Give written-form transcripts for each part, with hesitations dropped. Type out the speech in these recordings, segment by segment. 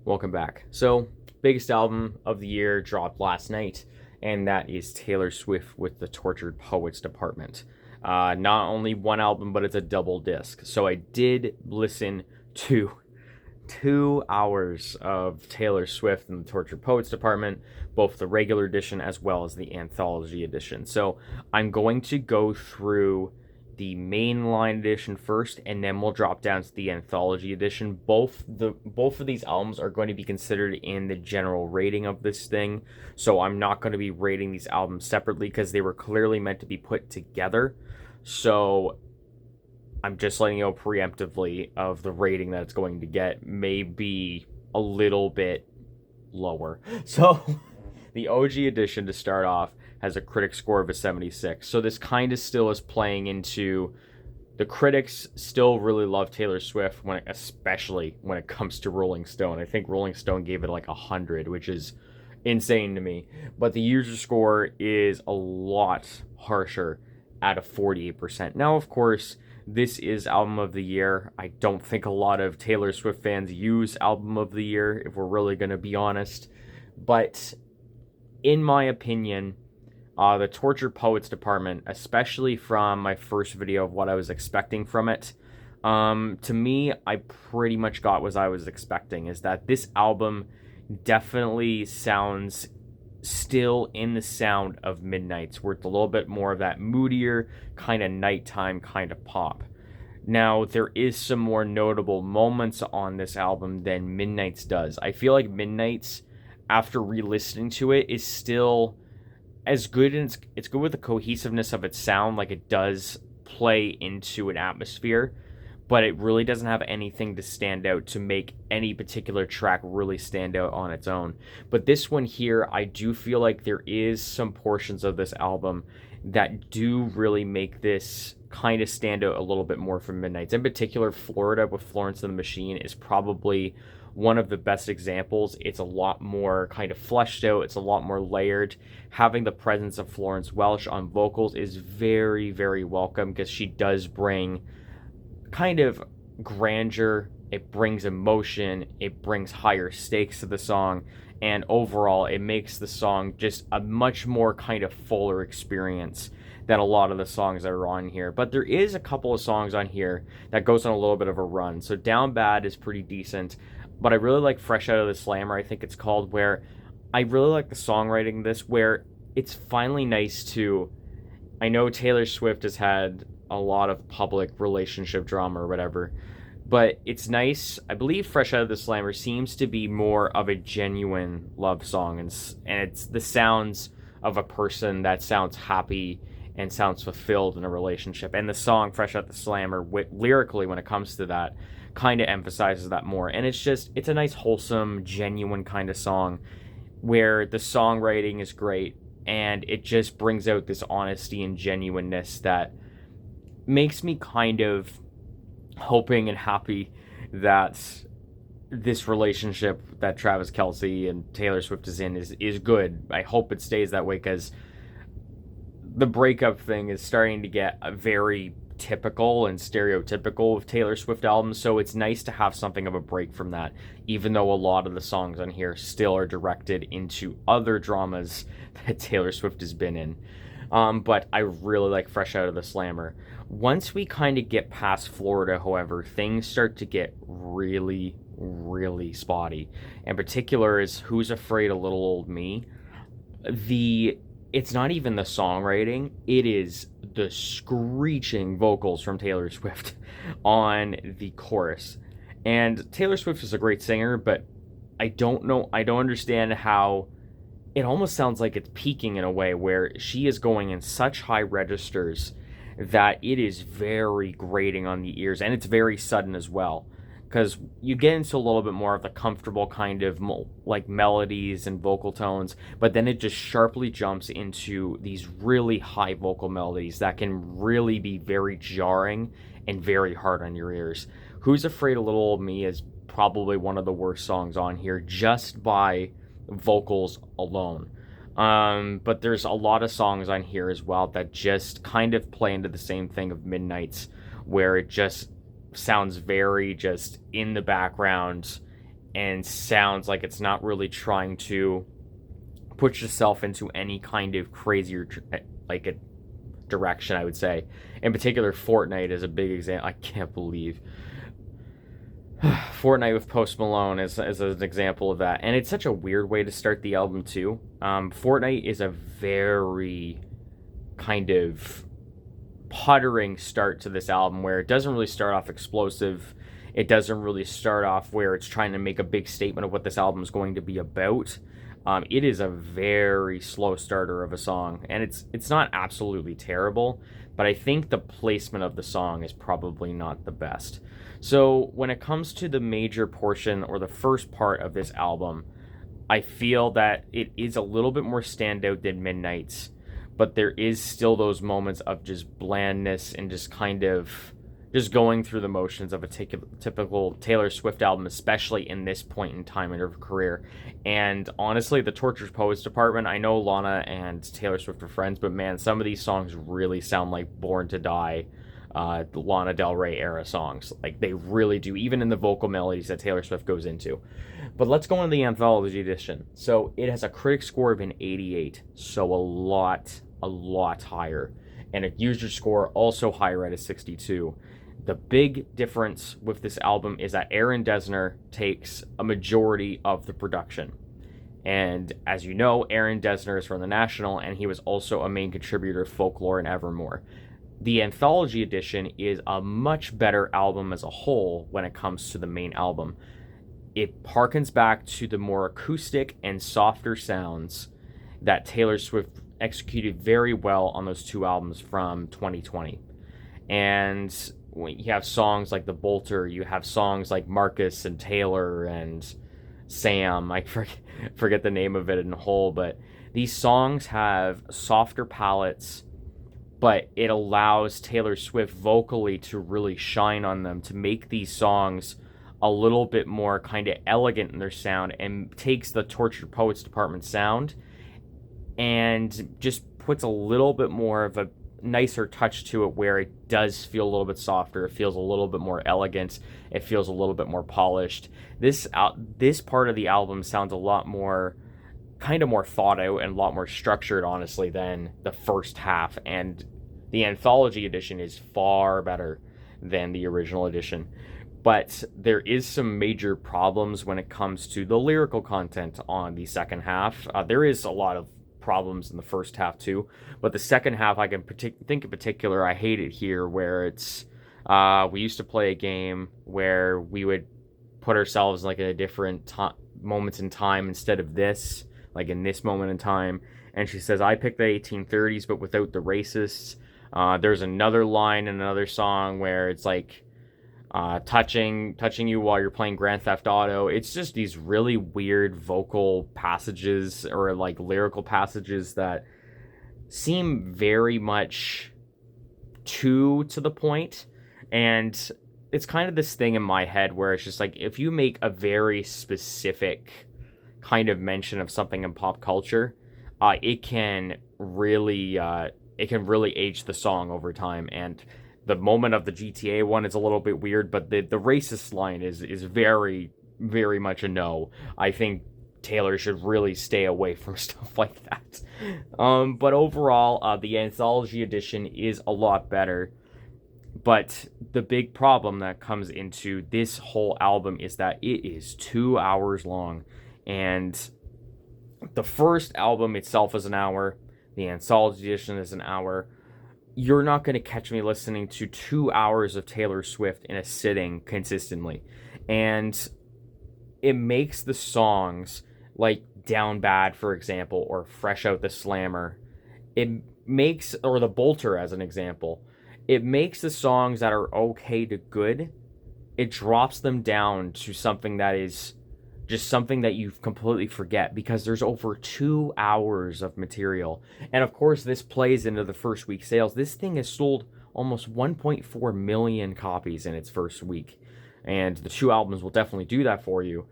Welcome back. So, biggest album of the year dropped last night, and that is Taylor Swift with the Tortured Poets Department. Not only one album, but it's a double disc. So, I did listen to 2 hours of Taylor Swift and the Tortured Poets Department, both the regular edition as well as the Anthology edition. So, I'm going to go through the mainline edition first, and then we'll drop down to the Anthology edition. Both of these albums are going to be considered in the general rating of this thing, so I'm not going to be rating these albums separately because they were clearly meant to be put together. So I'm just letting you know preemptively of the rating that it's going to get may be a little bit lower. So the OG edition, to start off, has a critic score of a 76. So this kind of still is playing into the critics still really love Taylor Swift, especially when it comes to Rolling Stone. I think Rolling Stone gave it like 100, which is insane to me. But the user score is a lot harsher at a 48%. Now, of course, this is album of the year. I don't think a lot of Taylor Swift fans use album of the year, if we're really going to be honest. But in my opinion, the Tortured Poets Department, especially from my first video of what I was expecting from it, to me, I pretty much got what I was expecting, is that this album definitely sounds still in the sound of Midnight's, where it's a little bit more of that moodier, kind of nighttime kind of pop. Now, there is some more notable moments on this album than Midnight's does. I feel like Midnight's, after re-listening to it, is still as good, and it's good with the cohesiveness of its sound, like it does play into an atmosphere, but it really doesn't have anything to stand out to make any particular track really stand out on its own. But this one here, I do feel like there is some portions of this album that do really make this kind of stand out a little bit more from Midnight's. In particular, Florida with Florence and the Machine is probably one of the best examples. It's a lot more kind of fleshed out. It's a lot more layered. Having the presence of Florence Welch on vocals is very, very welcome, because she does bring kind of grandeur. It brings emotion. It brings higher stakes to the song. And overall, it makes the song just a much more kind of fuller experience than a lot of the songs that are on here. But there is a couple of songs on here that goes on a little bit of a run. So Down Bad is pretty decent. But I really like Fresh Out of the Slammer, I think it's called, where I really like the songwriting of this, where it's finally nice to... I know Taylor Swift has had a lot of public relationship drama or whatever, but it's nice. I believe Fresh Out of the Slammer seems to be more of a genuine love song, and it's the sounds of a person that sounds happy and sounds fulfilled in a relationship. And the song Fresh Out the Slammer, lyrically, when it comes to that, kind of emphasizes that more. And it's a nice, wholesome, genuine kind of song where the songwriting is great, and it just brings out this honesty and genuineness that makes me kind of hoping and happy that this relationship that Travis Kelce and Taylor Swift is in is good. I hope it stays that way, because the breakup thing is starting to get very typical and stereotypical of Taylor Swift albums, so it's nice to have something of a break from that, even though a lot of the songs on here still are directed into other dramas that Taylor Swift has been in. But I really like Fresh Out of the Slammer. Once we kind of get past Florida, however, things start to get really, really spotty. In particular is Who's Afraid of Little Old Me. It's not even the songwriting, it is the screeching vocals from Taylor Swift on the chorus. And Taylor Swift is a great singer, but I don't understand how it almost sounds like it's peaking in a way where she is going in such high registers that it is very grating on the ears, and it's very sudden as well, because you get into a little bit more of the comfortable kind of like melodies and vocal tones, but then it just sharply jumps into these really high vocal melodies that can really be very jarring and very hard on your ears. Who's Afraid of Little Old Me is probably one of the worst songs on here just by vocals alone. But there's a lot of songs on here as well that just kind of play into the same thing of Midnight's, where it just sounds very just in the background, and sounds like it's not really trying to push itself into any kind of crazier like a direction, I would say. In particular, Fortnite is a big example. I can't believe Fortnite with Post Malone is an example of that. And it's such a weird way to start the album, too. Fortnite is a very kind of puttering start to this album where it doesn't really start off explosive. It doesn't really start off where it's trying to make a big statement of what this album is going to be about. It is a very slow starter of a song, and it's not absolutely terrible, but I think the placement of the song is probably not the best. So when it comes to the major portion or the first part of this album, I feel that it is a little bit more standout than Midnight's, but there is still those moments of just blandness and just kind of just going through the motions of a typical Taylor Swift album, especially in this point in time in her career. And honestly, the Tortured Poets department, I know Lana and Taylor Swift are friends, but man, some of these songs really sound like Born to Die, the Lana Del Rey era songs. Like, they really do, even in the vocal melodies that Taylor Swift goes into. But let's go into the Anthology edition. So it has a critic score of an 88, so a lot higher. And a user score also higher at a 62. The big difference with this album is that Aaron Dessner takes a majority of the production. And as you know, Aaron Dessner is from The National, and he was also a main contributor to Folklore and Evermore. The Anthology edition is a much better album as a whole when it comes to the main album. It harkens back to the more acoustic and softer sounds that Taylor Swift executed very well on those two albums from 2020. And when you have songs like The Bolter, you have songs like Marcus and Taylor and Sam. I forget the name of it in whole, but these songs have softer palettes, but it allows Taylor Swift vocally to really shine on them, to make these songs a little bit more kind of elegant in their sound, and takes the Tortured Poets department sound and just puts a little bit more of a nicer touch to it, where it does feel a little bit softer. It feels a little bit more elegant. It feels a little bit more polished. This part of the album sounds a lot more kind of more thought out and a lot more structured, honestly, than the first half. And the Anthology edition is far better than the original edition. But there is some major problems when it comes to the lyrical content on the second half. There is a lot of problems in the first half too, but the second half, I can think in particular, I hate it here, where it's we used to play a game where we would put ourselves like in a different moments in time instead of this, like in this moment in time. And she says, I picked the 1830s but without the racists. There's another line in another song where it's like touching you while you're playing Grand Theft Auto. It's just these really weird vocal passages or like lyrical passages that seem very much to the point. And it's kind of this thing in my head where it's just like, if you make a very specific kind of mention of something in pop culture, it can really age the song over time. And the moment of the GTA one is a little bit weird, but the racist line is very, very much a no. I think Taylor should really stay away from stuff like that. But overall, the Anthology edition is a lot better. But the big problem that comes into this whole album is that it is 2 hours long. And the first album itself is an hour. The Anthology edition is an hour. You're not going to catch me listening to 2 hours of Taylor Swift in a sitting consistently. And it makes the songs like Down Bad, for example, or Fresh Out the Slammer. It makes, or The Bolter as an example, it makes the songs that are okay to good, it drops them down to something that is just something that you completely forget, because there's over 2 hours of material. And of course, this plays into the first week sales. This thing has sold almost 1.4 million copies in its first week. And the two albums will definitely do that for you.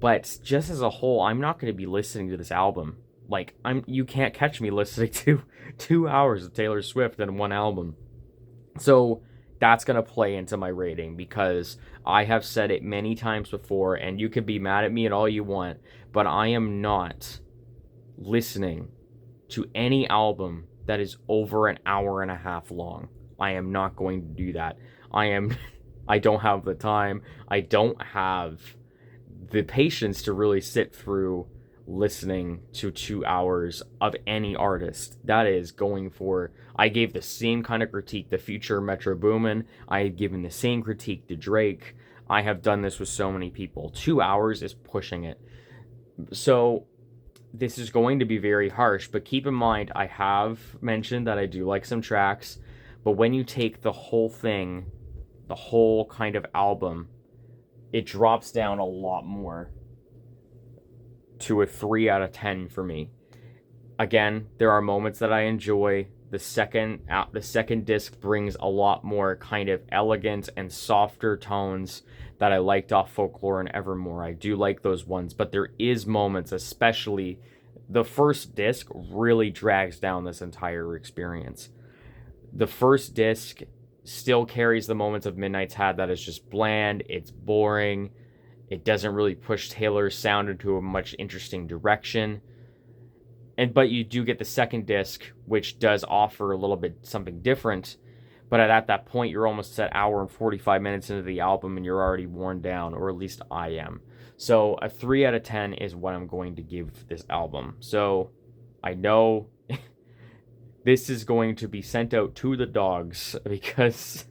But just as a whole, I'm not going to be listening to this album. Like, you can't catch me listening to 2 hours of Taylor Swift in one album. So that's going to play into my rating, because I have said it many times before, and you can be mad at me and all you want, but I am not listening to any album that is over an hour and a half long. I am not going to do that. I don't have the time. I don't have the patience to really sit through listening to 2 hours of any artist. That is going for. I gave the same kind of critique to Future, Metro Boomin. I have given the same critique to Drake. I have done this with so many people. 2 hours is pushing it. So this is going to be very harsh, but keep in mind, I have mentioned that I do like some tracks, but when you take the whole thing, the whole kind of album, it drops down a lot more to a 3 out of 10 for me. Again, there are moments that I enjoy. The second disc brings a lot more kind of elegant and softer tones that I liked off Folklore and Evermore. I do like those ones, but there is moments, especially the first disc really drags down this entire experience. The first disc still carries the moments of Midnight's Had that is just bland, it's boring, it doesn't really push Taylor's sound into a much interesting direction. But you do get the second disc, which does offer a little bit something different. But at that point, you're almost at hour and 45 minutes into the album, and you're already worn down, or at least I am. So a 3 out of 10 is what I'm going to give this album. So I know this is going to be sent out to the dogs, because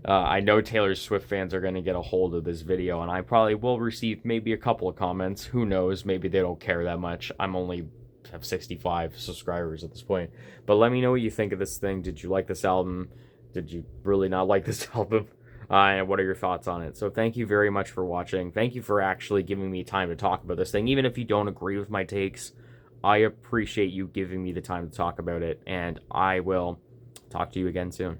I know Taylor Swift fans are going to get a hold of this video, and I probably will receive maybe a couple of comments. Who knows? Maybe they don't care that much. I'm only have 65 subscribers at this point. But let me know what you think of this thing. Did you like this album? Did you really not like this album? And what are your thoughts on it? So thank you very much for watching. Thank you for actually giving me time to talk about this thing. Even if you don't agree with my takes, I appreciate you giving me the time to talk about it. And I will talk to you again soon.